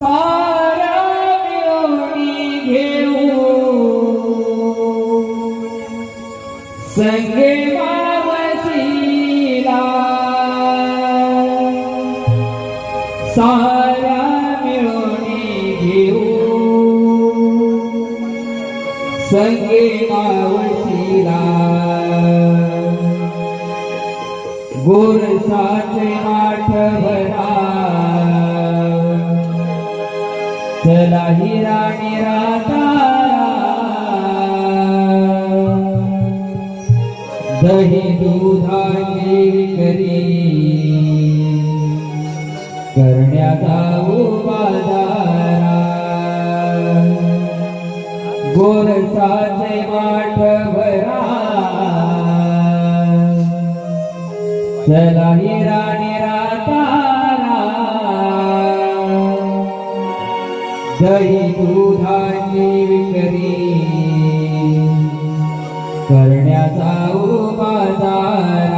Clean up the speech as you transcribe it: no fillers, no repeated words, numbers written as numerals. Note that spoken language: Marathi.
सारा मिळवणी घेऊ संगे मावशीला सारा मिळवणी घेऊ संगे मावशीला गोरसाचे माठ भरा चला ही राणी रातारा दही दुधाची विक्री करण्याचा बाजारा गोरसाचे माठ भरा चला ही राणी रातारा दही दुधाची विक्री करण्याचा बाजार